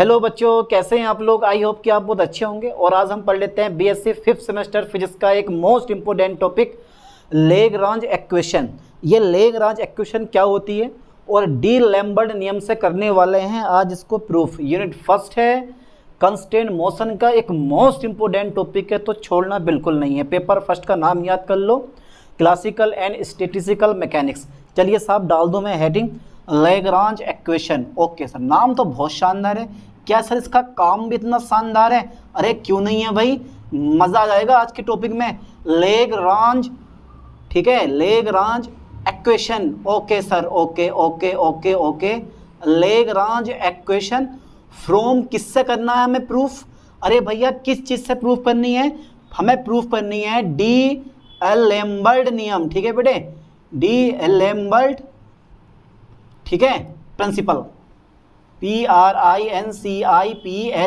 Hello बच्चों, कैसे हैं आप लोग। आई होप कि आप बहुत अच्छे होंगे। और आज हम पढ़ लेते हैं बीएससी 5th सेमेस्टर फिजिक्स का एक most important topic, Lagrange equation. ये लेग्रांज इक्वेशन क्या होती है और डी लैम्बर्ट नियम से करने वाले हैं आज इसको प्रूफ। यूनिट फर्स्ट है, कांस्टेंट मोशन का एक मोस्ट इंपॉर्टेंट टॉपिक है, तो छोड़ना बिल्कुल नहीं है। पेपर फर्स्ट का नाम याद कर लो, क्लासिकल एंड स्टैटिस्टिकल मैकेनिक्स। चलिए साहब डाल दो मैं heading Lagrange equation. Okay sir, नाम तो बहुत शानदार है। क्या सर इसका काम भी इतना शानदार है? अरे क्यों नहीं है भाई, मजा आ जाएगा आज के टॉपिक में। लेग्रांज, ठीक है, Lagrange equation. Okay sir, okay okay okay okay. Lagrange equation from किससे करना है हमें प्रूफ? अरे भैया किस चीज से प्रूफ करनी है? हमें प्रूफ करनी है डी लैम्बर्ट नियम। ठीक है बेटे, डी लैम्बर्ट, ठीक है, principle, PRINCIPLE।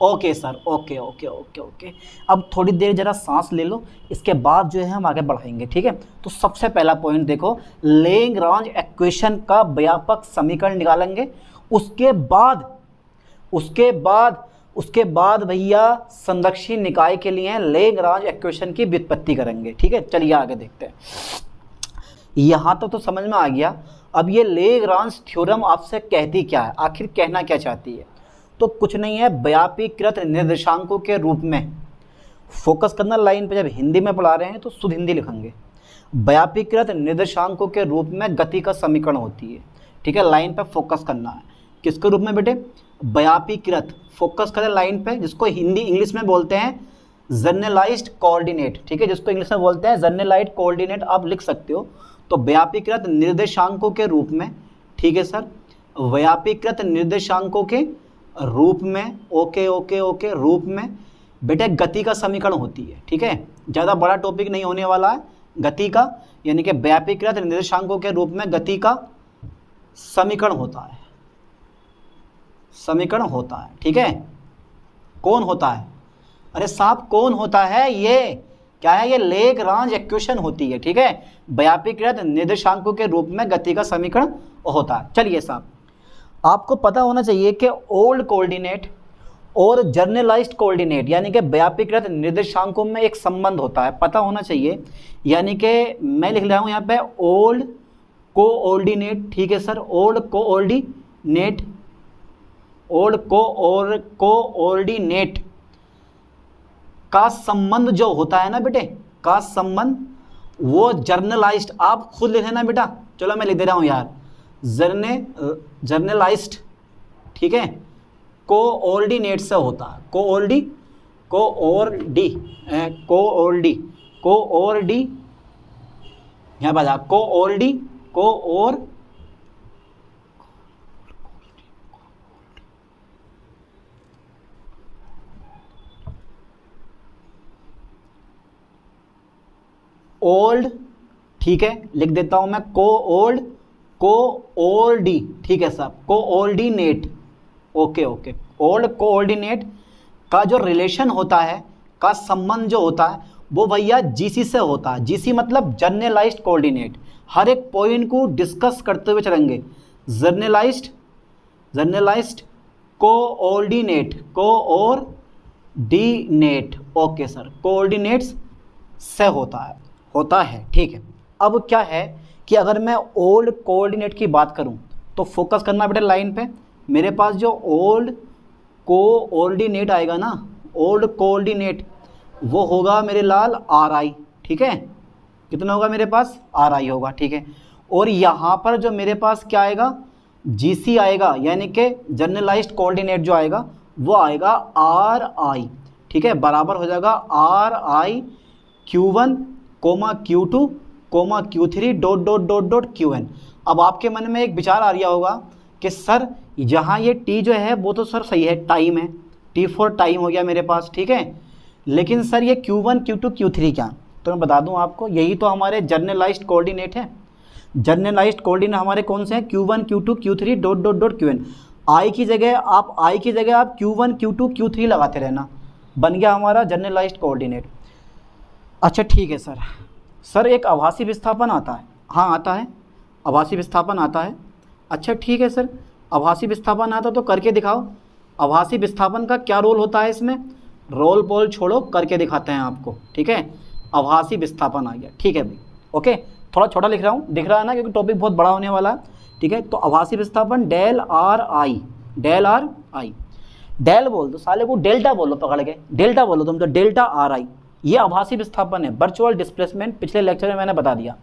Okay sir, okay okay okay okay. अब थोड़ी देर जरा सांस ले लो, इसके बाद जो है हम आगे बढ़ाएंगे। ठीक है, तो सबसे पहला पॉइंट देखो, लेग्रांज इक्वेशन का व्यापक समीकरण निकालेंगे। उसके बाद भैया संरक्षी निकाय के लिए लेग्रांज इक्वेशन की व्युत्पत्ति करेंगे। ठीक है, चलिए आगे देखते हैं। यहाँ तो समझ में आ गया। अब ये लेग्रांज थ्योरम आपसे कहती क्या है, आखिर कहना क्या चाहती है? तो कुछ नहीं है, व्यापीकृत निर्देशांकों के रूप में। फोकस करना लाइन पे, जब हिंदी में पढ़ा रहे हैं तो शुद्ध हिंदी लिखेंगे। व्यापीकृत निर्देशांकों के रूप में गति का समीकरण होती है। ठीक है, लाइन पे फोकस करना है। किसके रूप में बेटे? व्यापीकृत। फोकस करें लाइन पे, जिसको इंग्लिश में बोलते हैं जनरलाइज्ड कोऑर्डिनेट। ठीक है, जिसको इंग्लिश में बोलते हैं जनरलाइज्ड कोऑर्डिनेट, आप लिख सकते हो। तो व्यापीकृत निर्देशांकों के रूप में, ठीक है सर, व्यापीकृत निर्देशांकों के रूप में, ओके ओके ओके, रूप में बेटे गति का समीकरण होती है। ठीक है, ज़्यादा बड़ा टॉपिक नहीं होने वाला है गति का, यानी कि व्यापीकृत निर्देशांकों के रूप में गति का समीकरण होता है, समीकरण होता है। ठीक है, कौन होता है? अरे साहब कौन होता है? ये क्या है? ये लेग्रांज इक्वेशन होती है। ठीक है, व्यापीकृत निर्देशांकों के रूप में गति का समीकरण होता है। चलिए साहब, आपको पता होना चाहिए कि ओल्ड कोऑर्डिनेट और जर्नलाइज्ड कोऑर्डिनेट, यानी कि व्यापीकृत निर्देशांकों में एक संबंध होता है, पता होना चाहिए। यानी कि मैं लिख रहा हूँ यहाँ पे ओल्ड कोऑर्डिनेट। ठीक है sir, old coordinate, old coordinate का संबंध जो होता है ना बेटे, का संबंध, वो जर्नलाइज्ड, आप खुद लिख लेना बेटा। चलो मैं लिख दे रहा हूँ यार, जर्नलाइज्ड, ठीक है, कोऑर्डिनेट से होता है। कोऑर्डी यहाँ पर ओल्ड, ठीक है, लिख देता हूं मैं कोऑर्डी, ठीक है साहब, coordinate. Okay okay, old coordinate का जो रिलेशन होता है, का संबंध जो होता है, वो भैया जीसी से होता है। जीसी मतलब जर्नलाइज्ड कोऑर्डिनेट। हर एक पॉइंट को डिस्कस करते हुए चलेंगे। Generalised coordinate, okay sir, coordinates से होता है। ठीक है, अब क्या है कि अगर मैं ओल्ड कोऑर्डिनेट की बात करूं तो फोकस करना बेटा लाइन पे। मेरे पास जो ओल्ड कोऑर्डिनेट आएगा ना, ओल्ड कोऑर्डिनेट, वो होगा मेरे लाल RI। ठीक है, कितना होगा मेरे पास? RI होगा। ठीक है, और यहाँ पर जो मेरे पास क्या आएगा? GC आएगा, यानी कि जर्नलाइज्ड कोऑर्डिनेट जो आएगा वो आएगा RI। ठीक है, बराबर हो जाएगा RI Q1, Q2, Q3 ... Qn। अब आपके मन में एक विचार आ रहा होगा कि सर यहाँ ये T जो है वो तो सर सही है, टाइम है, T4 टाइम हो गया मेरे पास। ठीक है, लेकिन सर ये Q1, Q2, Q3 क्या? तो मैं बता दूं आपको, यही तो हमारे जर्नलाइज्ड कोऑर्डिनेट है। जर्नलाइज्ड कोऑर्डिनेट हमारे कौन से हैं? Q1, Q2, Q3 ... Qn। I की जगह आप Q1, Q2, Q3 लगाते रहना, बन गया हमारा जर्नलाइज्ड कोऑर्डिनेट। अच्छा ठीक है सर एक आभासी विस्थापन आता है? हाँ आता है, आभासी विस्थापन आता है। अच्छा ठीक है सर, आभासी विस्थापन आता तो करके दिखाओ। आभासी विस्थापन का क्या रोल होता है इसमें, रोल पोल छोड़ो करके दिखाते हैं आपको, ठीक है। आभासी विस्थापन आ गया, ठीक है भाई, ओके। थोड़ा छोटा लिख रहा हूँ, दिख रहा है ना, क्योंकि टॉपिक बहुत बड़ा होने वाला है, ठीक है। तो आभासी विस्थापन del are I, del are I, del बोल दो साले को, डेल्टा बोलो पकड़ के, डेल्टा बोलो तुम तो, डेल्टा आर आई, ये आभासी विस्थापन है, वर्चुअल डिस्प्लेसमेंट, पिछले लेक्चर में मैंने बता दिया,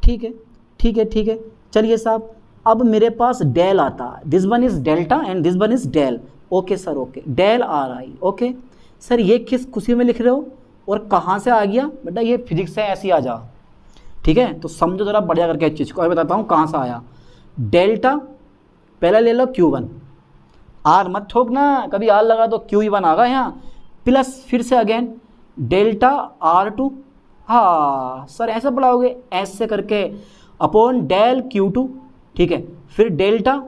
ठीक है, ठीक है, ठीक है। चलिए साहब, अब मेरे पास डेल आता है, this one is delta and this one is del, okay sir, okay, del are I, okay sir. ये किस खुशी में लिख रहे हो और कहाँ से आ गया बेटा, ये फिजिक्स से ऐसी आ जा, ठीक है। तो समझो जरा बढ़िया करके इस चीज़ को, अभी बताता हूँ कहाँ से आया। डेल्टा पहले ले लो Q1, आर मत ठोकना, कभी आर लगा तो Q1 आ गया यहाँ, प्लस फिर से अगेन डेल्टा R2, हाँ सर ऐसे पढ़ाओगे, ऐसे करके अपॉन डेल Q2, ठीक है। फिर डेल्टा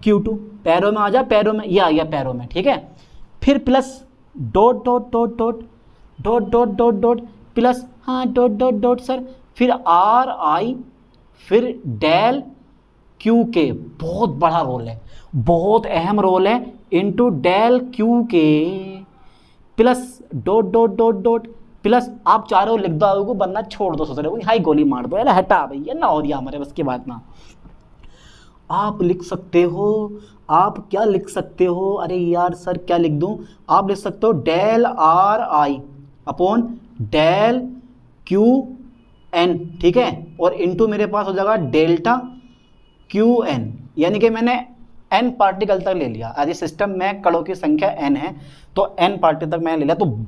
Q2, पैरों में आ जा, पैरों में, ये आ गया पैरों में, ठीक है। फिर plus dot dot dot dot dot dot dot dot plus, हाँ डॉट डॉट डॉट सर, फिर आर आई, फिर डेल क्यू के, बहुत बड़ा रोल है, बहुत अहम रोल है, इनटू डेल क्यू के, plus dot dot dot dot plus, आप चारों लिख दो को, बनना छोड़ दो, सोच रहे हो हाई गोली मार दो, यार हटा भैया ना, और हमारे बस की बात ना। आप लिख सकते हो, आप क्या लिख सकते हो, अरे यार सर क्या लिख दूं, आप लिख सकते हो del are I upon del Q N, ठीक है, और इनटू मेरे पास हो जाएगा डेल्टा क्यू एन, यानी कि मैंने एन पार्टिकल तक ले लिया, आज सिस्टम में कणों की संख्या एन है तो एन पार्टिकल तक मैंने ले लिया। तो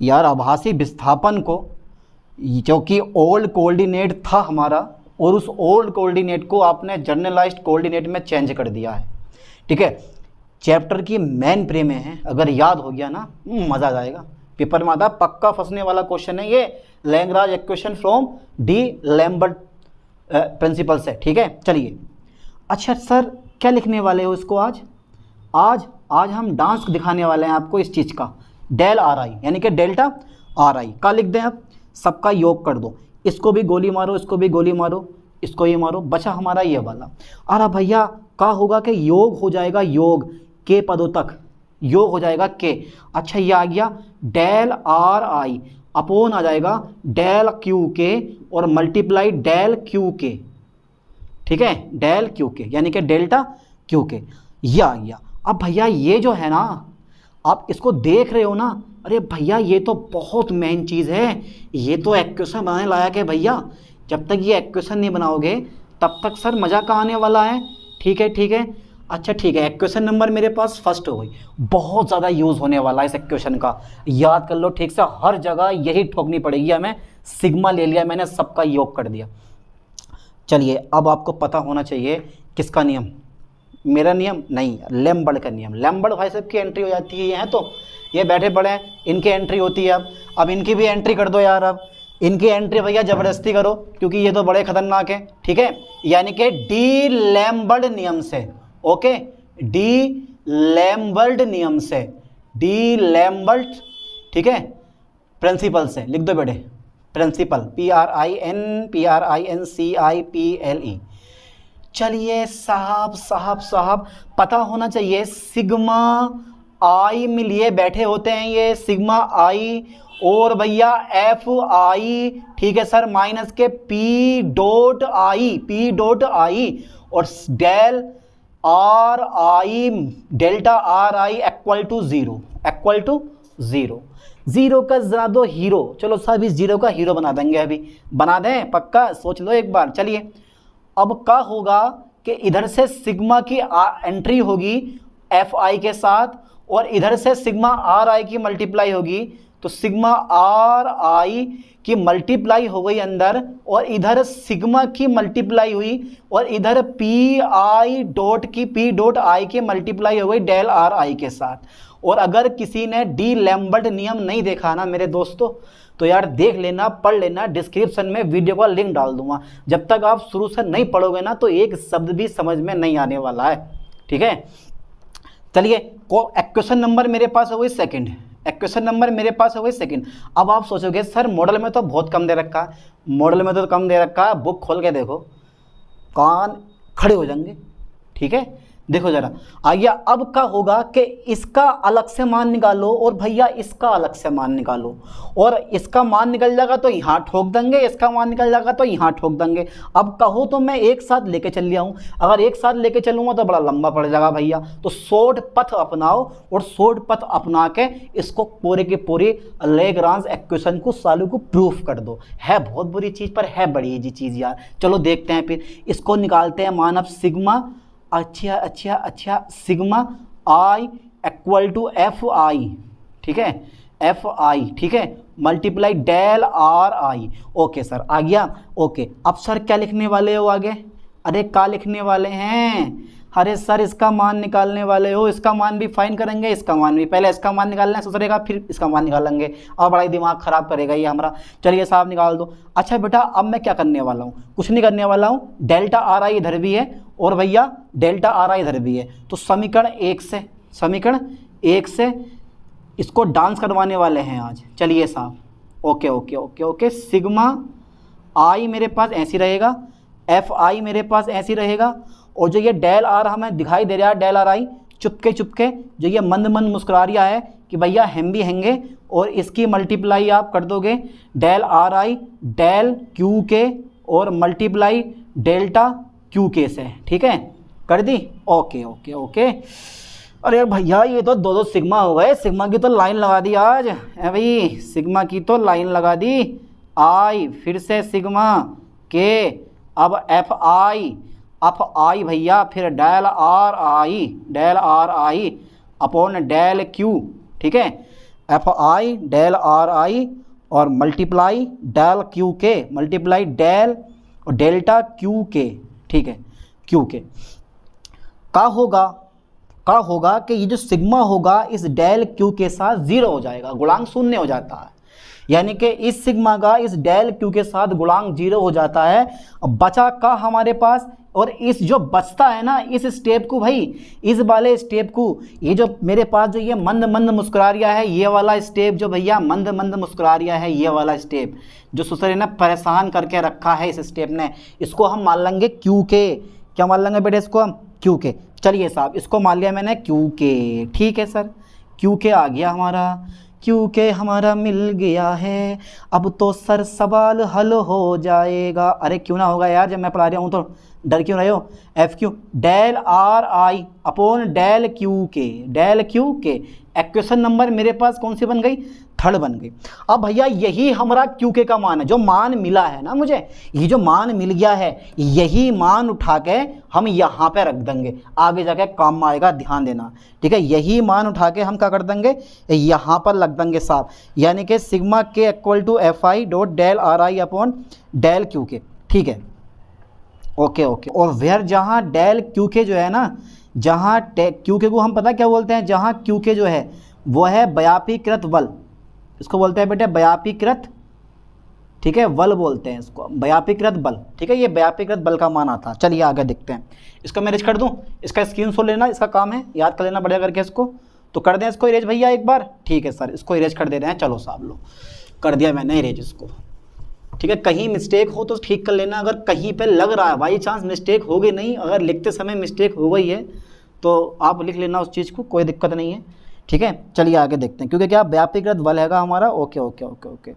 यार आभासी विस्थापन को, जो कि ओल्ड कोऑर्डिनेट था हमारा, और उस ओल्ड कोऑर्डिनेट को आपने जर्नलाइज्ड कोऑर्डिनेट में चेंज कर दिया है, ठीक है। चैप्टर की मेन प्रे में है, अगर याद हो गया ना मज़ा आ जाएगा, पेपर में आता पक्का फंसने वाला क्वेश्चन है ये, Lagrange equation from d'Alembert principle से, ठीक है। चलिए, अच्छा सर क्या लिखने वाले हो इसको आज, आज हम डांस दिखाने वाले हैं आपको इस चीज़ का, डेल आर आई यानी कि डेल्टा आर आई का लिख दें, अब सबका योग कर दो, इसको भी गोली मारो, इसको भी गोली मारो, इसको ये मारो, बचा हमारा ये वाला। अरे भैया क्या होगा कि योग हो जाएगा, योग के पदों तक योग हो जाएगा के, अच्छा ये आ गया डेल आर आई अपोन आ जाएगा डेल क्यू के और मल्टीप्लाई डेल क्यू के, ठीक है, डेल क्यू के यानी कि डेल्टा क्यू के, ये आ गया। अब भैया ये जो है ना, आप इसको देख रहे हो ना, अरे भैया ये तो बहुत मेन चीज़ है, ये तो इक्वेशन बनाने लायक है भैया, जब तक ये इक्वेशन नहीं बनाओगे तब तक सर मज़ा का आने वाला है, ठीक है, ठीक है। अच्छा ठीक है, इक्वेशन नंबर मेरे पास फर्स्ट हो गई, बहुत ज़्यादा यूज़ होने वाला है इस इक्वेशन का, याद कर लो ठीक से, हर जगह यही ठोकनी पड़ेगी हमें, सिग्मा ले लिया मैंने, सबका योग कर दिया। चलिए अब आपको पता होना चाहिए किसका नियम, मेरा नियम नहीं, लैम्बर्ट का नियम। लैम्बर्ट भाई साहब की एंट्री हो जाती है, ये हैं तो ये बैठे पड़े हैं, इनकी एंट्री होती है, अब इनकी भी एंट्री कर दो यार, अब इनकी एंट्री भैया ज़बरदस्ती करो क्योंकि ये तो बड़े खतरनाक हैं, ठीक है, यानी कि डी लैम्बर्ट नियम से, ओके, डी लैम्बर्ट नियम से, डी लैम्बर्ट, ठीक है, प्रिंसिपल से लिख दो बेटे, प्रिंसिपल PRINCIPLE। चलिए साहब पता होना चाहिए, सिग्मा आई में लिए बैठे होते हैं ये, सिग्मा आई और भैया एफ आई, ठीक है sir, minus K P dot I और del are I, delta are I equal to zero, zero का जरा दो हीरो, चलो साहब इस जीरो का हीरो बना देंगे, अभी बना दें पक्का, सोच लो एक बार। चलिए अब क्या होगा कि इधर से सिग्मा की एंट्री होगी एफ आई के साथ और इधर से सिग्मा आर आई की मल्टीप्लाई होगी, तो सिग्मा आर आई की मल्टीप्लाई हो गई अंदर और इधर सिग्मा की मल्टीप्लाई हुई और इधर पी डॉट आई की मल्टीप्लाई हो गई डेल आर आई के साथ। और अगर किसी ने डी लैम्बर्ट नियम नहीं देखा ना मेरे दोस्तों, तो यार देख लेना, पढ़ लेना, डिस्क्रिप्शन में वीडियो का लिंक डाल दूंगा, जब तक आप शुरू से नहीं पढ़ोगे ना तो एक शब्द भी समझ में नहीं आने वाला है, ठीक है। चलिए इक्वेशन नंबर मेरे पास हो गई सेकंड, इक्वेशन नंबर मेरे पास हो गई सेकंड। अब आप सोचोगे सर मॉडल में तो बहुत कम दे रखा है, मॉडल में तो कम दे रखा है, बुक खोल के देखो कान खड़े हो जाएंगे, ठीक है। देखो जरा, आइए अब क्या होगा कि इसका अलग से मान निकालो और भैया इसका अलग से मान निकालो, और इसका मान निकल जाएगा तो यहाँ ठोक देंगे, इसका मान निकल जाएगा तो यहाँ ठोक देंगे। अब कहो तो मैं एक साथ लेके चल लिया हूँ, अगर एक साथ लेके चलूँगा तो बड़ा लंबा पड़ जाएगा भैया, तो शॉर्ट पथ अपनाओ और शॉर्ट पथ अपना के इसको पूरे के पूरे लैग्रांज इक्वेशन को सॉल्व को प्रूफ कर दो। है बहुत बुरी चीज़ पर है बड़ी इजी चीज़ यार। चलो देखते हैं, फिर इसको निकालते हैं मान। अब सिग्मा, अच्छा sigma i equal to F I, ठीक है, एफ आई, ठीक है, multiply del are I. Okay sir आ गया। ओके अब सर क्या लिखने वाले हो आगे? अरे क्या लिखने वाले हैं? अरे सर इसका मान निकालने वाले हो, इसका मान भी फाइन करेंगे, इसका मान भी, पहले इसका मान निकालना सुधरेगा फिर इसका मान निकालेंगे, अब बड़ा ही दिमाग खराब करेगा ये हमारा। चलिए साहब निकाल दो। अच्छा बेटा अब मैं क्या करने वाला हूँ? कुछ नहीं करने वाला हूँ, डेल्टा आर आई इधर भी है और भैया डेल्टा आर आई इधर भी है, तो समीकरण एक से इसको डांस करवाने वाले हैं आज। चलिए साहब, okay okay okay okay, sigma i मेरे पास ऐसी रहेगा, एफ आई मेरे पास ऐसी रहेगा, और जो ये डेल आर हमें दिखाई दे रहा है, डेल आर आई चुपके चुपके जो ये मंद मंद मुस्कुरा रहा है कि भैया हम भी हैंगे, और इसकी मल्टीप्लाई आप कर दोगे del are I del Q के और मल्टीप्लाई डेल्टा क्यू के से, ठीक है, कर दी। Okay okay okay. अरे भैया ये तो दो सिग्मा हो गए, सिग्मा की तो लाइन लगा दी आज भाई, सिग्मा की तो लाइन लगा दी। आई फिर से सिग्मा के, अब एफ आई भैया, फिर del are I upon del Q, ठीक है, F I del are I और multiply del Q K, multiply del और डेल्टा क्यू के, ठीक है, क्यू के। का होगा कि ये जो सिग्मा होगा इस डेल क्यू के साथ जीरो हो जाएगा, गुणांक शून्य हो जाता है, यानी कि इस सिग्मा का इस डेल क्यू के साथ गुणांक जीरो हो जाता है। अब बचा का हमारे पास, और इस जो बचता है ना इस स्टेप को भाई, इस वाले स्टेप को, ये जो मेरे पास जो ये मंद मंद मुस्कुरा रिया है, ये वाला स्टेप जो भैया मंद मंद मुस्कुरा रिया है, ये वाला स्टेप जो सुसरे ने परेशान करके रखा है इस स्टेप ने, इसको हम मान लेंगे क्यू के। क्या मान लेंगे बेटे इसको हम? क्यू के। चलिए साहब इसको मान लिया मैंने क्यू के, ठीक है सर, क्यू के आ गया हमारा, क्यू के हमारा मिल गया है। अब तो सर सवाल हल हो जाएगा। अरे क्यों ना होगा यार, जब मैं पढ़ा रहा हूँ तो डर क्यों रहे हो? F Q del are I upon del Q K, equation number मेरे पास कौन सी बन गई? थर्ड बन गई। अब भैया यही हमारा क्यू के का मान है, जो मान मिला है ना मुझे, ये जो मान मिल गया है, यही मान उठा के हम यहाँ पे रख देंगे, आगे जाके काम में आएगा, ध्यान देना, ठीक है। यही मान उठा के हम क्या कर देंगे, यहाँ पर लग देंगे साहब, यानी कि सिग्मा के equal to F I dot del are I upon del Q के, ठीक है, ओके ओके। और वेयर जहाँ डेल क्यू के जो है ना, जहाँ क्यू के को हम पता क्या बोलते हैं, जहाँ क्यू के जो है वो है व्यापीकृत बल, इसको बोलते हैं बेटे व्यापीकृत, ठीक है, बल बोलते हैं इसको, व्यापीकृत बल, ठीक है, ये व्यापीकृत बल का मान आता है। चलिए आगे देखते हैं, इसको मैं इरेज कर दूं, इसका स्क्रीनशॉट लेना, इसका काम है, याद कर लेना बढ़िया करके इसको, तो कर दें इसको इरेज भैया एक बार, ठीक है सर, इसको इरेज कर दे रहे हैं। चलो साहब लो, कर दिया मैंने इरेज इसको, ठीक है। कहीं मिस्टेक हो तो ठीक कर लेना, अगर कहीं पे लग रहा है बाई चांस मिस्टेक हो गई, नहीं अगर लिखते समय मिस्टेक हो गई है तो आप लिख लेना उस चीज़ को, कोई दिक्कत नहीं है, ठीक है। चलिए आगे देखते हैं, क्योंकि क्या व्यापीकृत बल हैगा हमारा, ओके ओके ओके ओके।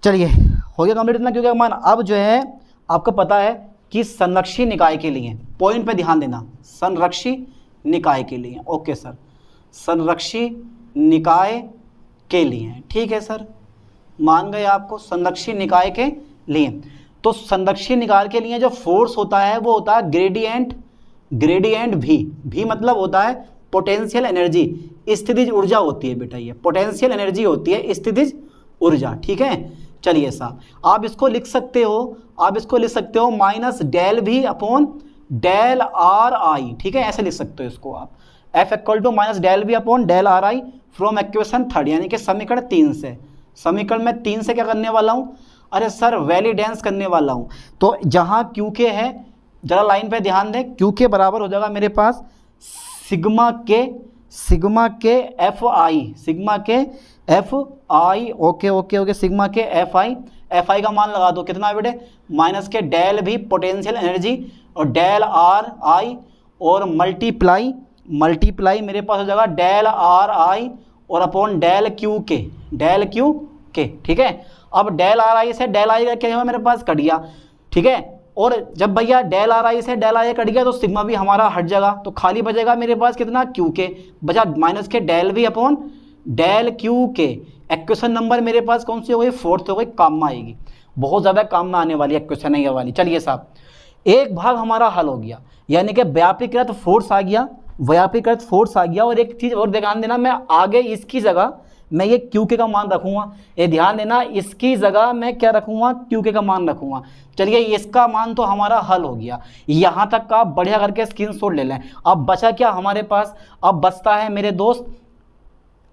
चलिए हो गया कंप्लीट इतना, क्योंकि मान अब जो है आपको पता है कि संरक्षी निकाय के लिए, पॉइंट पे ध्यान देना, संरक्षी निकाय के लिए, ओके सर, संरक्षी निकाय के लिए, ठीक है सर, मान गए आपको, संरक्षी निकाय के लिए। तो संरक्षी निकाय के लिए जो फोर्स होता है वो होता है ग्रेडियंट भी मतलब होता है पोटेंशियल एनर्जी, स्थितिज ऊर्जा होती है बेटा, ये पोटेंशियल एनर्जी होती है, स्थितिज ऊर्जा, ठीक है। चलिए साहब आप इसको लिख सकते हो, minus del phi upon del are आई, ठीक है, ऐसे लिख सकते हो इसको आप, f equal to minus del phi upon del are i from equation third, यानी कि समीकरण 3 से। समीकरण में 3 से क्या करने वाला हूँ? अरे सर वैलिडेंस करने वाला हूँ। तो जहाँ क्यू के है, जरा लाइन पे ध्यान दें, क्यू के बराबर हो जाएगा मेरे पास सिग्मा के F I, okay okay okay, sigma के एफ आई का मान लगा दो, कितना बेटे? माइनस के डेल भी पोटेंशियल एनर्जी और डेल आर आई और मल्टीप्लाई मेरे पास हो जाएगा डेल आर आई और अपॉन डेल क्यू के, ठीक है। अब डेल आर आई से डेल आई का क्या हुआ मेरे पास, कट गया, ठीक है। और जब भैया डेल आर आई से डेल आई कट गया तो सिग्मा भी हमारा हट जाएगा, तो खाली बचेगा मेरे पास कितना, क्यू के बचा, माइनस के del V upon del Q K. Equation number मेरे पास कौन सी हो गई, फोर्थ हो गई, काम में आएगी, बहुत ज़्यादा काम में आने वाली इक्वेशन है ये वाली। चलिए साहब, एक भाग हमारा हल हो गया, यानी कि व्यापीकृत फोर्स आ गया, और एक चीज़ और ध्यान देना, मैं आगे इसकी जगह मैं ये क्यू के का मान रखूंगा, ये ध्यान देना, इसकी जगह मैं क्या रखूंगा, क्यू के का मान रखूंगा। चलिए इसका मान तो हमारा हल हो गया, यहाँ तक का आप बढ़िया करके स्क्रीनशॉट ले लें। अब बचा क्या हमारे पास, अब बचता है मेरे दोस्त,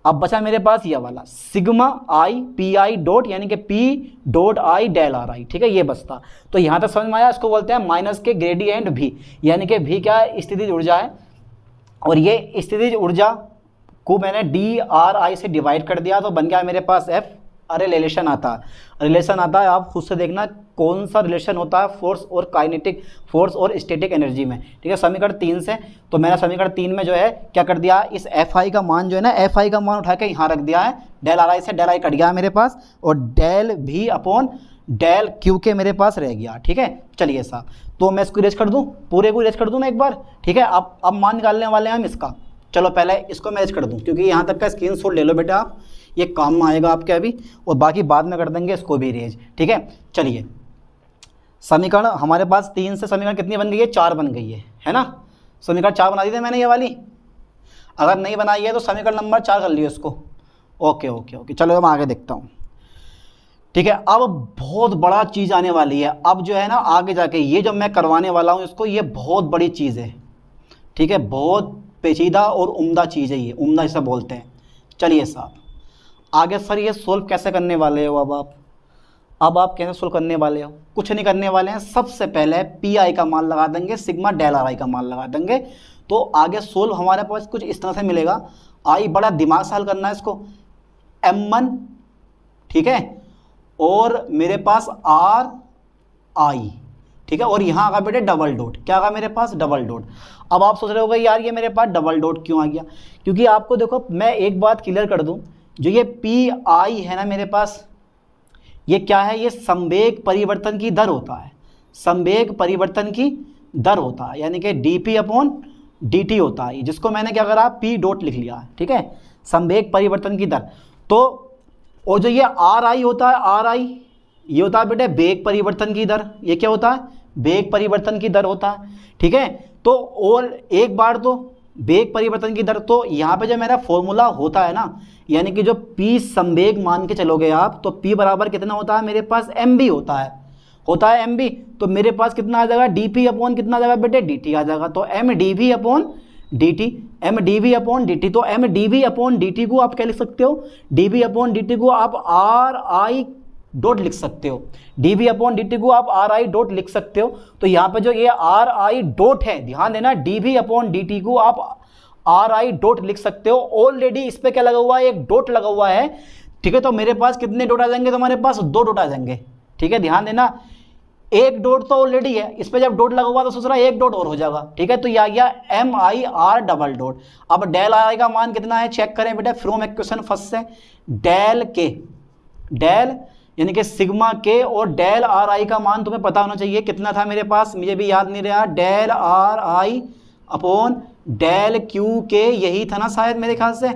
अब बचा मेरे पास ये वाला sigma I P I dot, यानी कि P dot I del are आई, ठीक है, ये बचता। तो यहाँ तक समझ में आया, इसको बोलते हैं माइनस के ग्रेडियंट भी, यानी कि भी क्या है, स्थितिज ऊर्जा है, और ये स्थितिज ऊर्जा को मैंने डी आर आई से डिवाइड कर दिया तो बन गया मेरे पास एफ। अरे रिलेशन आता है, आप खुद से देखना कौन सा रिलेशन होता है फोर्स और काइनेटिक, फोर्स और स्टैटिक एनर्जी में, ठीक है, समीकरण 3 से। तो मैंने समीकरण 3 में जो है क्या कर दिया, इस एफ आई का मान जो है ना, एफ आई का मान उठा के यहाँ रख दिया है, डेल आर आई से डेल आई कट गया मेरे पास, और del phi upon del Q के मेरे पास रह गया, ठीक है। चलिए साहब, तो मैं इसको इरेज कर दूँ, पूरे को इरेज कर दूँ ना एक बार, ठीक है। अब मान निकालने वाले हैं हम इसका, चलो पहले इसको मैं इरेज कर दूँ, क्योंकि यहाँ तक का स्क्रीनशॉट ले लो बेटा आप, ये काम में आएगा आपके अभी, और बाकी बाद में कर देंगे इसको भी इरेज, ठीक है। चलिए समीकरण हमारे पास 3 से समीकरण कितनी बन गई है, 4 बन गई है ना, समीकरण 4 बना दी थी मैंने ये वाली, अगर नहीं बनाई है तो समीकरण नंबर 4 कर लियो इसको। ओके, चलो मैं आगे देखता हूँ, ठीक है। अब बहुत बड़ा चीज़ आने वाली है, अब जो है ना आगे जाके ये जो मैं करवाने वाला हूँ इसको, ये बहुत बड़ी चीज़ है, ठीक है, बहुत पेचीदा और उम्दा चीज़ है, ये उम्दा इसे बोलते हैं। चलिए साहब आगे सर ये सोल्व कैसे करने वाले हो, अब आप कैसे सोल्व करने वाले हो, कुछ नहीं करने वाले हैं, सबसे पहले पी आई का मान लगा देंगे, सिग्मा डेल आर आई का मान लगा देंगे, तो आगे सोल्व हमारे पास कुछ इस तरह से मिलेगा। आई बड़ा दिमाग से हल करना है इसको, M1, ठीक है, और मेरे पास आर आई, ठीक है, और यहाँ आगा बेटे डबल डॉट, क्या आगा मेरे पास, डबल डॉट। अब आप सोच रहे होगे यार ये मेरे पास डबल डॉट क्यों आ गया, क्योंकि आपको देखो मैं एक बात क्लियर कर दूं, जो ये पी आई है ना मेरे पास, ये क्या है, ये संवेग परिवर्तन की दर होता है, संवेग परिवर्तन की दर होता है, यानी कि D P upon D T होता है, जिसको मैंने क्या करा, पी डॉट लिख लिया है, ठीक है, संवेग परिवर्तन की दर। तो और जो ये आर आई होता है, आर आई ये होता है बेटे वेग परिवर्तन की दर, ये क्या होता है, वेग परिवर्तन की दर होता है, ठीक है। तो और एक बार तो वेग परिवर्तन की दर, तो यहाँ पे जो मेरा फॉर्मूला होता है ना, यानी कि जो P संवेग मान के चलोगे आप, तो P बराबर कितना होता है मेरे पास, mb होता है mb, तो मेरे पास कितना आ जाएगा, dp अपॉन कितना आ जाएगा बेटे, dt आ जाएगा, तो mdv upon dt, mdv upon dt, तो mdv अपॉन dt को आप क्या लिख सकते हो, dv अपॉन dt को आप आर आई डॉट लिख सकते हो, dv अपॉन dt को आप आर आई डॉट लिख सकते हो। तो यहाँ पे जो ये आर आई डॉट है, ध्यान देना, dv अपॉन dt को आप आर आई डॉट लिख सकते हो, ऑलरेडी इस पे क्या लगा हुआ है, एक डॉट लगा हुआ है, ठीक है। तो मेरे पास कितने डॉट आ जाएंगे, तो हमारे पास 2 डॉट आ जाएंगे, ठीक है, ध्यान देना, एक डॉट तो ऑलरेडी है, इस पे जब डॉट लगा हुआ तो सोच रहा है एक डॉट और हो जाएगा, ठीक है। तो ये आ गया M I R double dot. अब डेल आई का मान कितना है, चेक करें बेटा फ्रॉम इक्वेशन फर्स्ट से, डेल के, डेल यानी कि सिग्मा के और डेल आर आई का मान तुम्हें पता होना चाहिए कितना था मेरे पास, मुझे भी याद नहीं रहा, del are I upon del Q K, यही था ना शायद मेरे ख्याल से,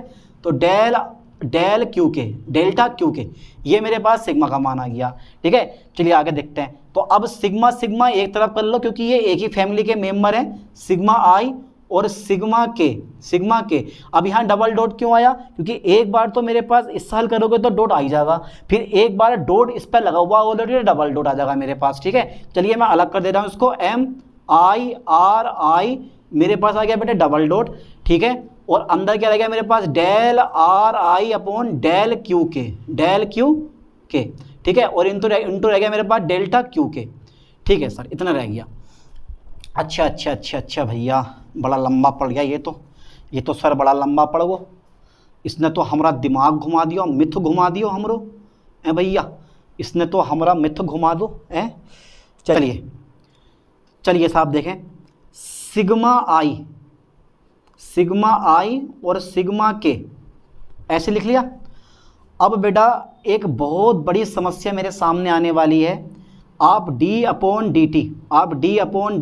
तो del Q K, delta Q के, ये मेरे पास सिग्मा का मान आ गया, ठीक है। चलिए आगे देखते हैं। तो अब सिग्मा एक तरफ कर लो, क्योंकि ये एक ही फैमिली के मेंबर हैं, सिग्मा आई और सिग्मा के। अब यहाँ डबल डॉट क्यों आया, क्योंकि एक बार तो मेरे पास इससे हल करोगे तो डॉट आ ही जाएगा, फिर एक बार डॉट इस पर लगा हुआ ऑलरेडी, डबल डॉट आ जाएगा मेरे पास, ठीक है। चलिए मैं अलग कर दे रहा हूँ इसको, एम आई आर आई मेरे पास आ गया बेटे डबल डॉट, ठीक है, और अंदर क्या रह गया मेरे पास, del are I upon del Q के, ठीक है, और इंटू रह गया मेरे पास डेल्टा क्यू के, ठीक है सर, इतना रह गया। अच्छा भैया, बड़ा लंबा पड़ गया ये तो सर बड़ा लंबा पड़ गो, इसने तो हमारा दिमाग घुमा दियो, मिथ घुमा दियो हमरो, ए भैया, इसने तो हमारा मिथ घुमा दो, चलिए साहब देखें, सिग्मा आई और सिग्मा के, ऐसे लिख लिया। अब बेटा एक बहुत बड़ी समस्या मेरे सामने आने वाली है। आप d अपॉन डी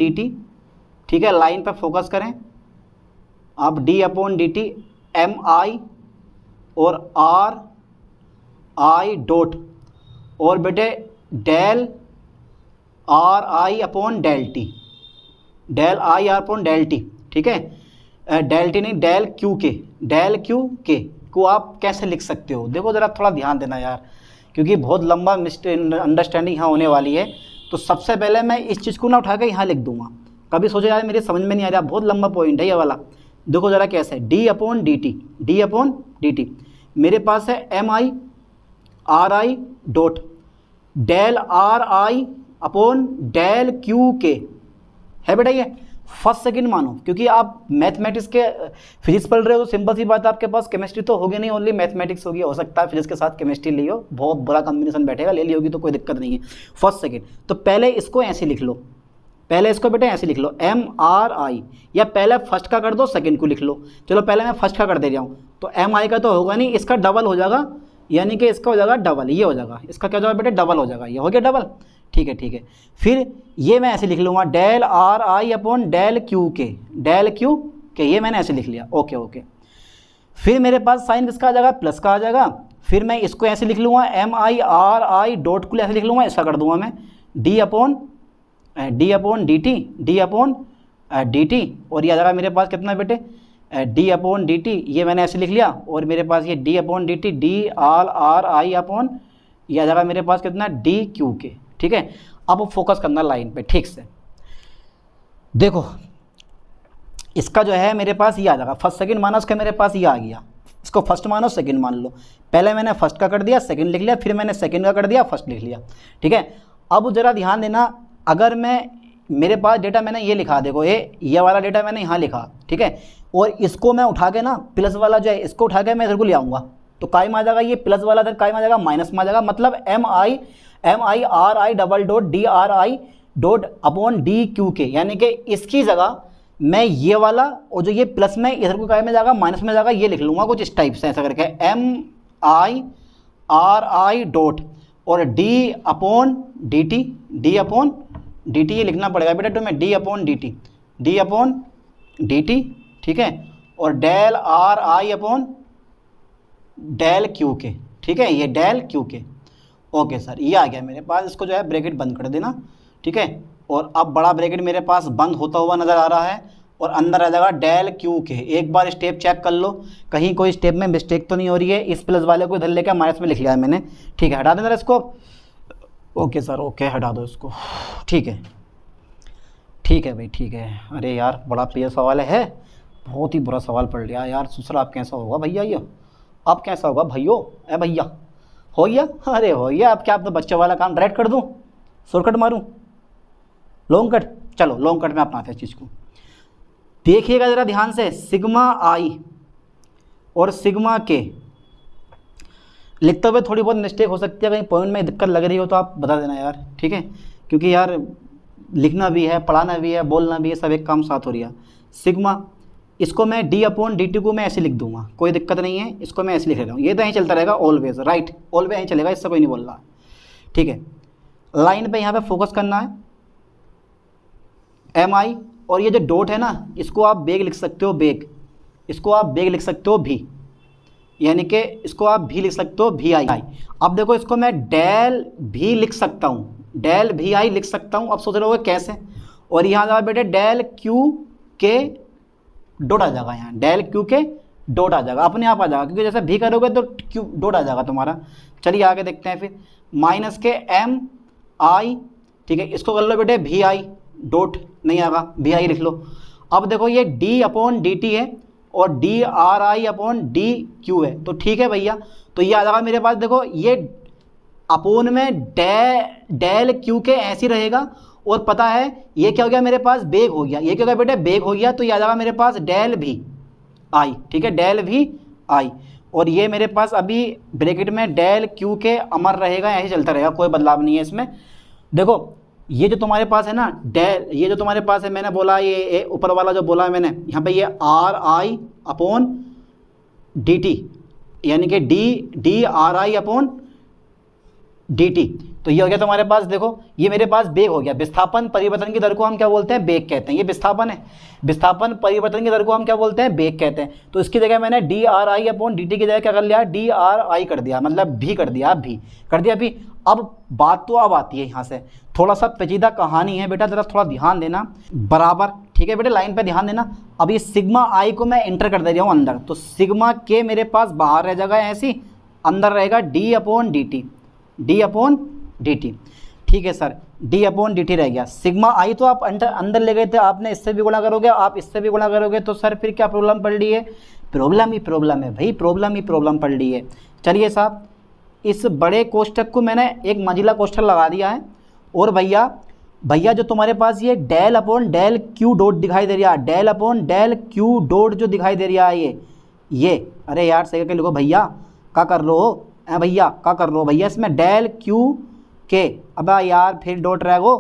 टी, ठीक है, लाइन पर फोकस करें। आप d upon D t m i और आर आई डॉट और बेटे del are I upon del t, del i r upon del t, ठीक है, डेल टी नहीं डेल क्यू के को आप कैसे लिख सकते हो? देखो ज़रा थोड़ा ध्यान देना यार, क्योंकि बहुत लंबा अंडरस्टैंडिंग यहाँ होने वाली है। तो सबसे पहले मैं इस चीज़ को ना उठा के यहाँ लिख दूंगा। कभी सोचो यार मेरी समझ में नहीं आ रहा, बहुत लंबा पॉइंट है ये वाला। देखो ज़रा कैसे है, डी अपॉन डी टी मेरे पास है M I R I dot del are I upon del Q K, है बेटा ये फर्स्ट सेकंड मानो, क्योंकि आप मैथमेटिक्स के फिजिक्स पढ़ रहे हो तो सिंपल सी बात है, आपके पास केमिस्ट्री तो होगी नहीं, ओनली मैथमेटिक्स होगी। हो सकता है फिजिक्स के साथ केमिस्ट्री ली हो, बहुत बुरा कॉम्बिनेशन बैठेगा, ले ली होगी तो कोई दिक्कत नहीं है। फर्स्ट सेकंड, तो पहले इसको ऐसे लिख लो, पहले इसको बेटा ऐसे लिख लो एम आर आई, या पहले फर्स्ट का कर दो सेकंड को लिख लो। चलो पहले मैं फर्स्ट का कर दे रहा हूँ, तो एम आई का तो होगा नहीं, इसका डबल हो जाएगा, यानी कि इसका हो जाएगा डबल, ये हो जाएगा, इसका क्या हो जाएगा बेटा डबल हो जाएगा, ये हो गया डबल, ठीक है। फिर ये मैं ऐसे लिख लूँगा del are I upon del Q के, ये मैंने ऐसे लिख लिया, ओके। फिर मेरे पास साइन किसका आ जाएगा, प्लस का आ जाएगा। फिर मैं इसको ऐसे लिख लूँगा M I R I dot को ऐसे लिख लूँगा, ऐसा कर दूँगा मैं डी अपॉन डी टी और ये आ जाएगा मेरे पास कितना बेटे डी अपॉन डी टी, ये मैंने ऐसे लिख लिया। और मेरे पास ये D upon D T D R आई अपॉन, ये आ जाएगा मेरे पास कितना डी क्यू के, ठीक है। अब फोकस करना लाइन पे ठीक से। देखो इसका जो है मेरे पास ये आ जाएगा, फर्स्ट सेकंड माना उसका मेरे पास ये आ गया, इसको फर्स्ट मानो सेकंड मान लो। पहले मैंने फर्स्ट का कर दिया सेकंड लिख लिया, फिर मैंने सेकंड का कर दिया फर्स्ट लिख लिया, ठीक है। अब जरा ध्यान देना, अगर मैं मेरे पास डेटा मैंने ये लिखा, देखो ये वाला डेटा मैंने यहाँ लिखा, ठीक है, और इसको मैं उठा के ना प्लस वाला जो है इसको उठा के मैं इधर को ले आऊँगा, तो कायम आ जाएगा, ये प्लस वाला इधर कायम आ जाएगा, माइनस में आ जाएगा। मतलब M I R I double dot D R I dot upon D Q K, यानी कि इसकी जगह मैं ये वाला और जो ये प्लस में इधर को कायम में जाएगा माइनस में जाएगा, ये लिख लूँगा कुछ इस टाइप से, ऐसा करके M I R I dot और डी अपॉन डी टी, ये लिखना पड़ेगा बेटा तो मैं डी अपॉन डी टी, ठीक है, और del are I upon del Q के, ठीक है, ये डेल क्यू के, ओके सर, ये आ गया मेरे पास। इसको जो है ब्रैकेट बंद कर देना, ठीक है, और अब बड़ा ब्रैकेट मेरे पास बंद होता हुआ नज़र आ रहा है और अंदर आ जाएगा डेल क्यू के। एक बार स्टेप चेक कर लो कहीं कोई स्टेप में मिस्टेक तो नहीं हो रही है। इस प्लस वाले को इधर लेकर माइनस में लिख लिया है मैंने, ठीक है, हटा देना इसको, ओके सर, ओके, हटा दो इसको, ठीक है भाई, ठीक है। अरे यार बड़ा प्रिय सवाल है, बहुत ही बुरा सवाल पढ़ लिया यार। दूसरा आप कैसा होगा भैया, ये अब कैसा होगा भाइयों, ए भैया हो गया, अरे हो गया। अब क्या आप तो बच्चे वाला काम डायरेक्ट कर दूँ, शॉर्टकट मारूँ, लॉन्ग कट, चलो लॉन्ग कट में अपनाते हैं इस चीज़ को। देखिएगा ज़रा ध्यान से, सिग्मा आई और सिग्मा के लिखते हुए थोड़ी बहुत मिस्टेक हो सकती है, कहीं पॉइंट में दिक्कत लग रही हो तो आप बता देना यार, ठीक है, क्योंकि यार लिखना भी है, पढ़ाना भी है, बोलना भी है, सब एक काम साथ हो रही है। सिग्मा, इसको मैं डी अपॉन डी टी को मैं ऐसे लिख दूंगा, कोई दिक्कत नहीं है, इसको मैं ऐसे लिख रहा हूँ, ये तो यहीं चलता रहेगा ऑलवेज, राइट, ऑलवेज यहीं चलेगा, इससे कोई नहीं बोल रहा, ठीक है। लाइन पे यहाँ पे फोकस करना है, एम आई, और ये जो डॉट है ना इसको आप बेग लिख सकते हो, बेग, इसको आप बेग लिख सकते हो भी, यानी कि इसको आप भी लिख सकते हो भी आई। अब देखो इसको मैं डेल भी लिख सकता हूँ, डेल भी आई लिख सकता हूँ। अब सोच रहे हो कैसे, और यहाँ जाओ बेटे डेल क्यू के डॉट आ जाएगा, यहाँ डेल क्यू के डॉट आ जाएगा, अपने आप आ जाएगा, क्योंकि जैसे भी करोगे तो क्यू डॉट आ जाएगा तुम्हारा। चलिए आगे देखते हैं फिर, माइनस के एम आई, ठीक है, इसको कर लो बेटे भी आई, डॉट नहीं आएगा, भी आई लिख लो। अब देखो ये डी अपॉन डी टी है और डी आर आई अपॉन डी क्यू है, तो ठीक है भैया, तो ये आ जाएगा मेरे पास। देखो ये अपोन में डेल क्यू के ऐसे रहेगा, और पता है ये क्या हो गया मेरे पास, बेग हो गया, ये क्या हो गया बेटे बेग हो गया, तो ये आ जाएगा मेरे पास डेल भी आई, ठीक है, डेल भी आई, और ये मेरे पास अभी ब्रैकेट में डेल क्यू के अमर रहेगा, ऐसे चलता रहेगा, कोई बदलाव नहीं है इसमें। देखो ये जो तुम्हारे पास है ना डेल, ये जो तुम्हारे पास है, मैंने बोला ये ऊपर वाला जो बोला है मैंने यहाँ पे, ये are I upon D T, यानी कि डी आर आई अपॉन डी टी। तो ये हो गया तुम्हारे पास, देखो ये मेरे पास बेग हो गया। विस्थापन परिवर्तन की दर को हम क्या बोलते हैं? बेग कहते हैं। ये विस्थापन है, विस्थापन परिवर्तन की दर को हम क्या बोलते हैं? बेग कहते हैं। तो इसकी जगह मैंने डी आर आई अपॉन डी टी की जगह क्या कर लिया? डी आर आई कर दिया, मतलब भी कर दिया, भी कर दिया भी। अब बात तो अब आती है यहाँ से, थोड़ा सा पेचीदा कहानी है बेटा, जरा थोड़ा ध्यान देना बराबर, ठीक है बेटा, लाइन पे ध्यान देना। अब ये सिग्मा आई को मैं एंटर कर दे रहा हूँ अंदर, तो सिग्मा के मेरे पास बाहर रह जाएगा ऐसी, अंदर रहेगा D upon D T, D upon D T, ठीक है sir, D upon D T रह गया। सिग्मा आई तो आप अंदर ले गए थे, आपने इससे भी गुणा करोगे, आप इससे भी गुणा करोगे, तो सर फिर क्या प्रॉब्लम पड़ रही है? प्रॉब्लम ही प्रॉब्लम है भाई, प्रॉब्लम ही प्रॉब्लम पड़ रही है। चलिए साहब, इस बड़े कोष्ठक को मैंने एक मंजिला कोष्ठक लगा दिया है, और भैया जो तुम्हारे पास ये del upon del Q dot दिखाई दे रहा है, del upon del Q dot जो दिखाई दे रहा है ये अरे यार सही करके लिखो भैया, क्या कर रहे हो भैया, क्या कर रहे हो भैया? इसमें डेल क्यू के, अब यार फिर डॉट रहेगो,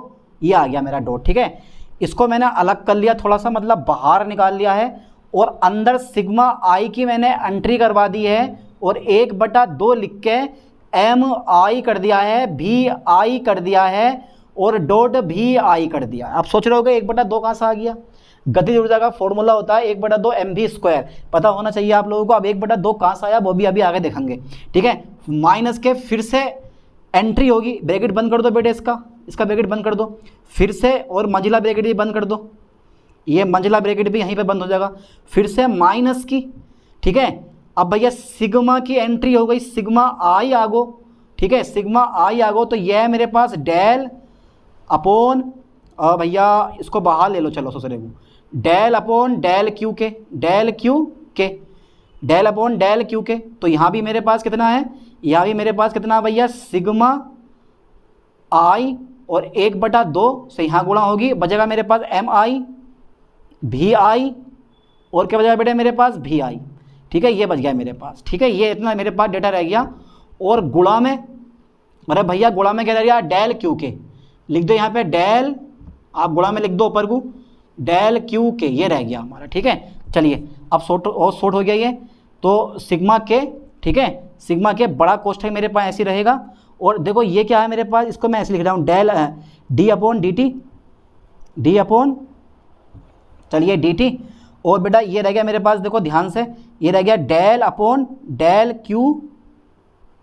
ये आ गया मेरा डॉट, ठीक है। इसको मैंने अलग कर लिया थोड़ा सा, मतलब बाहर निकाल लिया है, और अंदर सिग्मा आई की मैंने एंट्री करवा दी है, और 1/2 लिख के एम आई कर दिया है, भी आई कर दिया है, और डॉट भी आई कर दिया। आप सोच रहे होगे 1/2 कहाँ से आ गया? गतिज ऊर्जा का फॉर्मूला होता है 1/2 mv², पता होना चाहिए आप लोगों को। अब 1/2 कहाँ से आया वो भी अभी आगे देखेंगे, ठीक है। माइनस के फिर से एंट्री होगी, ब्रैकेट बंद कर दो बेटे, इसका ब्रैकेट बंद कर दो फिर से, और मंजिला ब्रैकेट भी बंद कर दो, ये मंजिला ब्रैकेट भी यहीं पे बंद हो जाएगा, फिर से माइनस की, ठीक है। अब भैया सिग्मा की एंट्री हो गई, सिग्मा आई आगो, ठीक है, सिग्मा आई आगो, तो यह मेरे पास डेल अपॉन, भैया इसको बाहर ले लो, चलो सोच रहे हो, डेल अपॉन डेल क्यू के, डेल क्यू के, डेल अपॉन डेल क्यू के। तो यहाँ भी मेरे पास कितना है? यहाँ भी मेरे पास कितना भैया? सिग्मा आई, और 1/2 से यहाँ गुणा होगी, बचेगा मेरे पास एम आई भी आई, और क्या बचेगा बेटे मेरे पास? भी आई, ठीक है, ये बच गया मेरे पास, ठीक है, ये इतना मेरे पास डेटा रह गया। और गुणा में, अरे भैया गुणा में क्या रह गया? डेल क्यू के, लिख दो यहाँ पे डेल, आप गुणा में लिख दो ऊपर को, डेल क्यू के, ये रह गया हमारा, ठीक है। चलिए अब शॉर्ट हो गया ये, तो सिग्मा के, ठीक है, सिग्मा के बड़ा कोष्ठक मेरे पास ऐसे रहेगा। और देखो ये क्या है मेरे पास, इसको मैं ऐसे लिख रहा हूँ, del D upon D T, D upon, चलिए डी टी, और बेटा ये रह गया मेरे पास, देखो ध्यान से, ये रह गया डेल अपॉन डेल क्यू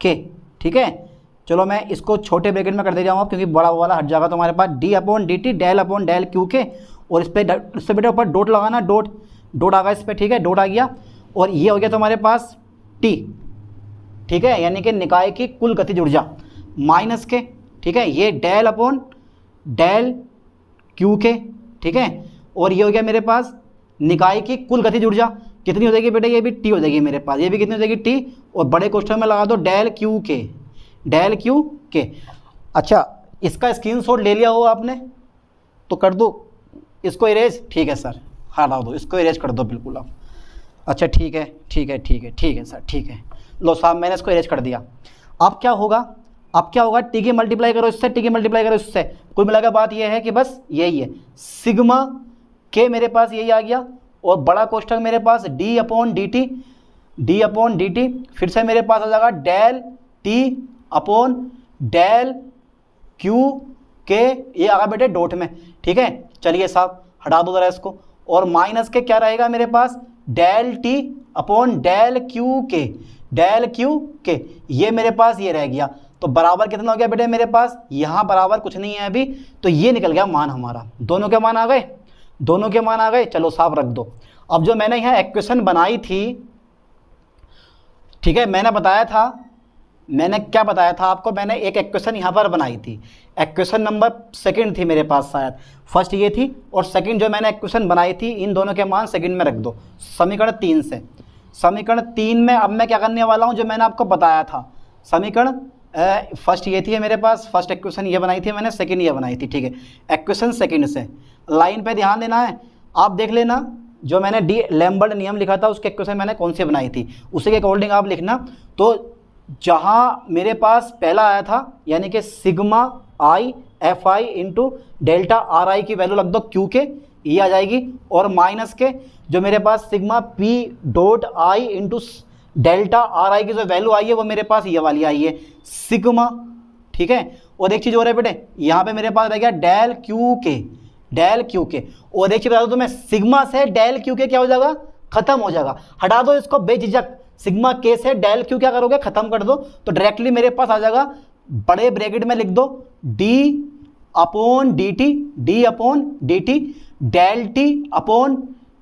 के, ठीक है। चलो मैं इसको छोटे ब्रैकेट में कर दे रहा हूँ, क्योंकि बड़ा वाला हट जाएगा तुम्हारे पास, d upon D T, del upon del Q के, और इस पर बेटा ऊपर डॉट लगाना, डॉट आ गया इस पर, ठीक है, डॉट आ गया। और ये हो गया तुम्हारे पास टी, ठीक है, यानी कि निकाय की कुल गतिज ऊर्जा माइनस के, ठीक है, ये डेल अपॉन डेल क्यू के, ठीक है। और ये हो गया मेरे पास निकाय की कुल गतिज ऊर्जा, कितनी हो जाएगी बेटा? ये भी टी हो जाएगी मेरे पास, ये भी कितनी हो जाएगी? टी, और बड़े कोष्ठक में लगा दो डेल क्यू के, डेल क्यू के। अच्छा, इसका स्क्रीनशॉट ले लिया हो आपने तो कर दो इसको इरेज, ठीक है सर, हटा दो इसको, इरेज कर दो बिल्कुल आप। अच्छा ठीक है, ठीक है, ठीक है, ठीक है सर, ठीक है, लो साहब मैंने इसको इरेज कर दिया। अब क्या होगा? अब क्या होगा? टी की मल्टीप्लाई करो इससे, टी की मल्टीप्लाई करो इससे, कुल मिलाकर बात यह है कि बस यही है, सिग्मा के मेरे पास यही आ गया, और बड़ा कोष्ठक मेरे पास d upon D T, D upon D t, फिर से मेरे पास आ जाएगा del T upon del Q के, ये आ गया बेटे डॉट में, ठीक है। चलिए साहब हटा दो जरा इसको, और माइनस के क्या रहेगा मेरे पास? Del T upon del Q के, डेल क्यू के, ये मेरे पास ये रह गया। तो बराबर कितना हो गया बेटे मेरे पास? यहाँ बराबर कुछ नहीं है अभी, तो ये निकल गया मान हमारा, दोनों के मान आ गए, दोनों के मान आ गए। चलो साफ रख दो। अब जो मैंने यहाँ इक्वेशन बनाई थी, ठीक है, मैंने बताया था, मैंने क्या बताया था आपको? मैंने एक इक्वेशन यहाँ पर बनाई थी, इक्वेशन नंबर 2 थी मेरे पास, शायद फर्स्ट ये थी, और सेकंड जो मैंने इक्वेशन बनाई थी, इन दोनों के मान सेकंड में रख दो, समीकरण 3 से। समीकरण 3 में अब मैं क्या करने वाला हूँ, जो मैंने आपको बताया था, समीकरण फर्स्ट ये थी मेरे पास, फर्स्ट इक्वेशन ये बनाई थी मैंने, सेकंड ये बनाई थी, ठीक है। इक्वेशन सेकंड से लाइन पे ध्यान देना है, आप देख लेना जो मैंने डी लैम्बर्ट नियम लिखा था उसके इक्वेशन मैंने कौन सी बनाई थी, उसी के अकॉर्डिंग आप लिखना। तो जहाँ मेरे पास पहला आया था, यानी कि sigma I F I into delta are i की वैल्यू रख दो क्यू के, ये आ जाएगी, और माइनस के जो मेरे पास sigma p dot i into delta are i की जो वैल्यू आई है वो मेरे पास ये वाली आई है सिग्मा, ठीक है। और एक चीज़ हो रहा है बेटे, यहाँ पे मेरे पास रह गया डेल क्यू के, डेल क्यू के, और एक चीज़ बता दो तुम्हें, सिग्मा से डेल क्यू के क्या हो जाएगा, खत्म हो जाएगा, हटा दो इसको बेझिझक, सिग्मा के से डेल क्यू क्या करोगे, खत्म कर दो, तो डायरेक्टली मेरे पास आ जाएगा, बड़े ब्रैकेट में लिख दो D upon D T, D upon D T, del T upon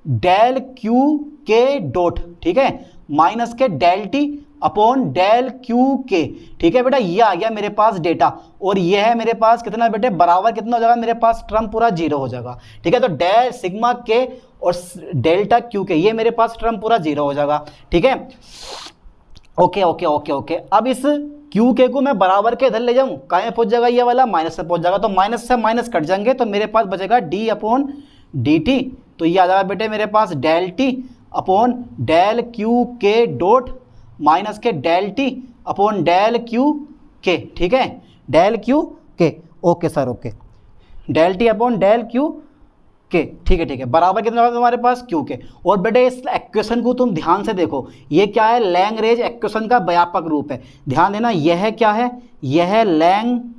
del Q के डॉट, ठीक है, माइनस के del T upon del Q के, ठीक है बेटा। ये आ गया मेरे पास डेटा, और ये है मेरे पास कितना बेटे, बराबर कितना हो जाएगा, मेरे पास टर्म पूरा जीरो हो जाएगा, ठीक है। तो डेल सिग्मा के और डेल्टा क्यू के, ये मेरे पास टर्म पूरा जीरो हो जाएगा, ठीक है। ओके ओके ओके ओके, अब इस क्यू के को मैं बराबर के इधर ले जाऊं, कहाँ पहुंच जाएगा, ये वाला माइनस से पहुंच जाएगा, तो माइनस से माइनस कट जाएंगे, तो मेरे पास बचेगा डी अपॉन डी टी, तो ये आ जाएगा बेटे मेरे पास del T upon del Q के डॉट माइनस के del T upon del Q के, ठीक है, डेल क्यू के, okay sir okay, del T upon del Q के, ठीक है ठीक है, बराबर कितना तुम्हारे पास क्यू के। और बेटे इस एक्वेशन को तुम ध्यान से देखो, ये क्या है, लैंगरेंज एक्वेशन का व्यापक रूप है, ध्यान देना, यह क्या है, यह लैंगरेंज,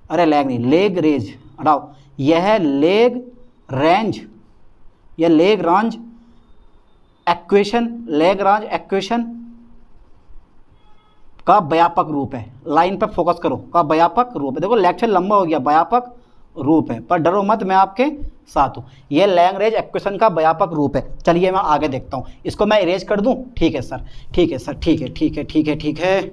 अरे लैंग नहीं, लेग रेंज हटाओ, यह लेग रेंज, यह leg range equation, Lagrange equation का व्यापक रूप है, लाइन पर फोकस करो, का व्यापक रूप है। देखो लेक्चर लंबा हो गया, व्यापक रूप है, पर डरो मत, मैं आपके साथ हूँ। ये लैग्रेंज एक्वेशन का व्यापक रूप है। चलिए मैं आगे देखता हूँ, इसको मैं इरेज कर दूँ, ठीक है सर, ठीक है सर, ठीक है ठीक है ठीक है ठीक है,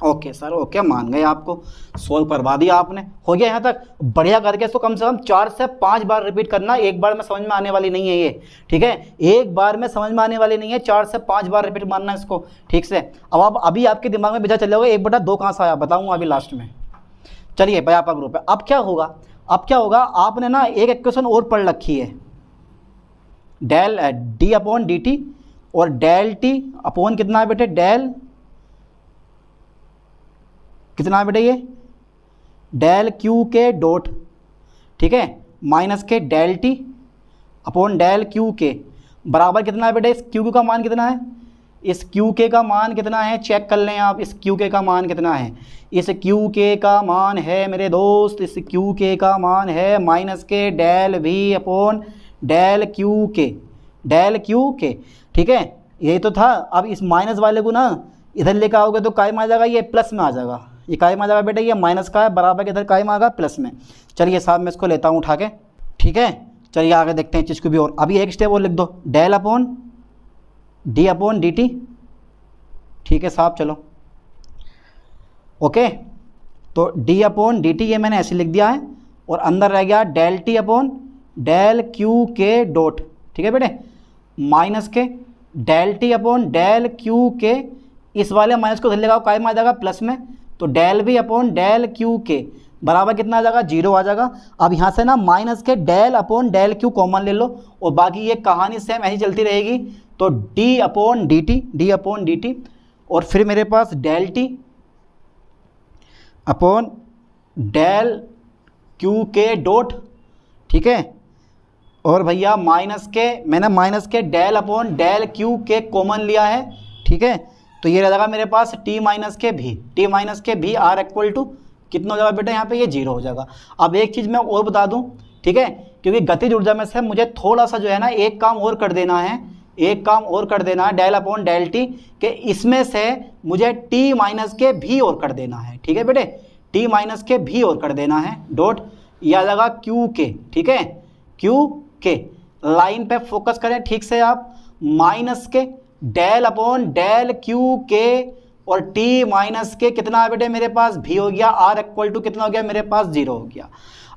ओके सर ओके, मान गए, आपको सोल्व करवा दिया आपने, हो गया यहाँ तक, बढ़िया करके इसको कम से कम 4 से 5 बार रिपीट करना, एक बार में समझ में आने वाली नहीं है ये, ठीक है, एक बार में समझ में आने वाली नहीं है, 4 से 5 बार रिपीट मारना इसको, ठीक से। अब आप अभी आपके दिमाग में बिछा चले होगा 1/2 कहाँ से आया, बताऊँगा अभी लास्ट में। चलिए व्यापक रूप है, अब क्या होगा, अब क्या होगा, आपने ना एक इक्वेशन और पढ़ रखी है, del D upon D T और डेल टी अपॉन कितना है बेटे, डेल कितना है बेटे, ये डेल क्यू के डॉट, ठीक है, माइनस के del T upon del Q K, बराबर कितना है बेटे, इस क्यू का मान कितना है, इस क्यू के का मान कितना है, चेक कर लें आप, इस क्यू के का मान कितना है, इस क्यू के का मान है मेरे दोस्त, इस क्यू के का मान है माइनस के del V upon del Q के, डेल क्यू के, ठीक है, यही तो था। अब इस माइनस वाले को ना इधर लेकर आओगे तो काय में आ जाएगा, ये प्लस में आ जाएगा, ये काय में आ जाएगा बेटा, ये माइनस का है, बराबर के इधर काय में आ गया प्लस में। चलिए साहब मैं इसको लेता हूँ उठा के, ठीक है, चलिए आगे देखते हैं चीज़ को भी, और अभी एक स्टेप और लिख दो, del upon D upon D T, ठीक है साहब, चलो ओके, तो डी अपॉन डी टी ये मैंने ऐसे लिख दिया है, और अंदर रह गया del T upon del Q के डॉट, ठीक है बेटे, माइनस के del T upon del Q K, इस वाले माइनस को इधर लगाओ, काय में आ जाएगा प्लस में, तो del V upon del Q K बराबर कितना आ जाएगा, 0 आ जाएगा। अब यहाँ से ना माइनस के del upon del Q common ले लो, और बाकी ये कहानी सेम ऐसी चलती रहेगी, तो d upon D T, D upon D T, और फिर मेरे पास del T upon del Q के डॉट, ठीक है, और भैया माइनस के, मैंने माइनस के del upon del Q k common लिया है, ठीक है, तो ये रहेगा मेरे पास टी माइनस के भी, टी माइनस के भी आर इक्वल टू कितना हो जाएगा बेटा, यहाँ पे ये 0 हो जाएगा। अब एक चीज़ मैं और बता दूँ, ठीक है, क्योंकि गतिज ऊर्जा में से मुझे थोड़ा सा जो है ना एक काम और कर देना है, एक काम और कर देना है, डेल अपॉन डेल टी के, इसमें से मुझे टी माइनस के भी और कर देना है, ठीक है बेटे, टी माइनस के भी और कर देना है, डॉट, ये आ जाएगा क्यू के, ठीक है, क्यू के, लाइन पे फोकस करें ठीक से आप, माइनस के डेल अपॉन डेल क्यू के और टी माइनस के कितना है बेटे मेरे पास, भी हो गया, आर इक्वल टू कितना हो गया मेरे पास, 0 हो गया।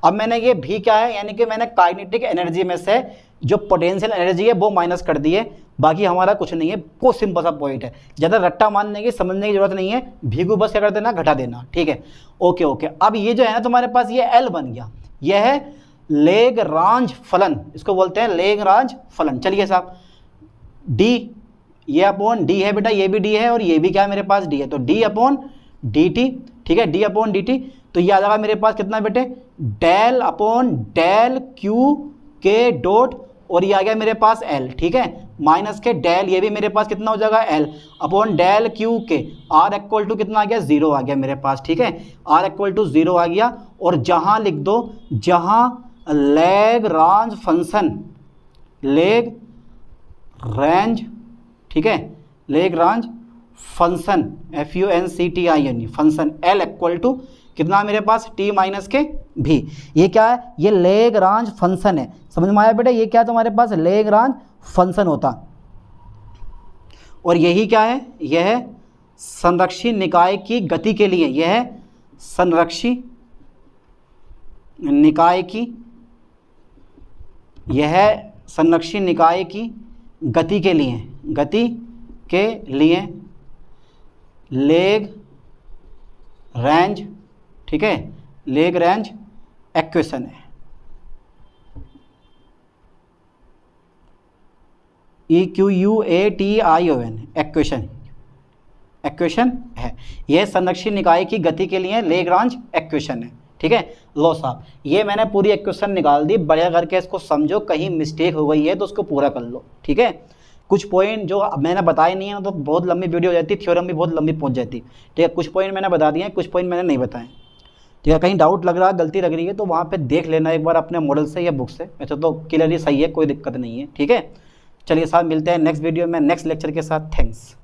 अब मैंने ये भी क्या है, यानी कि मैंने काइनेटिक एनर्जी में से जो पोटेंशियल एनर्जी है वो माइनस कर दी है, बाकी हमारा कुछ नहीं है, बहुत सिंपल सा पॉइंट है, ज़्यादा रट्टा मानने की समझने की जरूरत नहीं है, भी को बस क्या कर देना, घटा देना, ठीक है, ओके ओके। अब ये जो है ना तुम्हारे पास ये एल बन गया, यह है लेग्रांज फलन, इसको बोलते हैं लेग्रांज फलन। चलिए साहब, डी, ये अपॉन डी है बेटा, ये भी डी है और ये भी क्या है मेरे पास डी है, तो डी अपॉन डी टी, ठीक है, डी अपॉन डी टी। तो ये आ जाएगा मेरे पास कितना बेटे, डेल अपॉन डेल क्यू के डॉट, और ये आ गया मेरे पास एल, ठीक है, माइनस के डेल, ये भी मेरे पास कितना हो जाएगा एल अपॉन डेल क्यू के। आर इक्वल टू कितना आ गया, 0 आ गया मेरे पास, ठीक है, आर इक्वल टू 0 आ गया। और जहां लिख दो, जहां लैग्रांज फंक्शन, लैग्रांज, ठीक है, Lagrange function FUNCTION function L equal to कितना मेरे पास, t माइनस के भी। ये क्या है, ये लैग्रांज फंक्शन है, समझ में आया बेटा, ये क्या है तुम्हारे पास, लैग्रांज फंक्शन होता। और यही क्या है, यह है संरक्षी निकाय की गति के लिए, यह है संरक्षी निकाय की, यह है संरक्षी निकाय की गति के लिए, गति के लिए लैग्रांज, ठीक है, लैग्रांज इक्वेशन है, EQUATION इक्वेशन, इक्वेशन है, यह संरक्षी निकाय की गति के लिए लैग्रांज इक्वेशन है, ठीक है। लो साहब, ये मैंने पूरी इक्वेशन निकाल दी, बढ़िया करके इसको समझो, कहीं मिस्टेक हो गई है तो उसको पूरा कर लो, ठीक है। कुछ पॉइंट जो मैंने बताए नहीं है तो बहुत लंबी वीडियो हो जाती, थ्योरम भी बहुत लंबी पहुंच जाती, ठीक है। कुछ पॉइंट मैंने बता दिए हैं, कुछ पॉइंट मैंने नहीं बताए, ठीक है। कहीं डाउट लग रहा है, गलती लग रही है तो वहाँ पे देख लेना एक बार अपने मॉडल से या बुक से, वैसे तो क्लियरली सही है, कोई दिक्कत नहीं है, ठीक है। चलिए साहब, मिलते हैं नेक्स्ट वीडियो में नेक्स्ट लेक्चर के साथ। थैंक्स।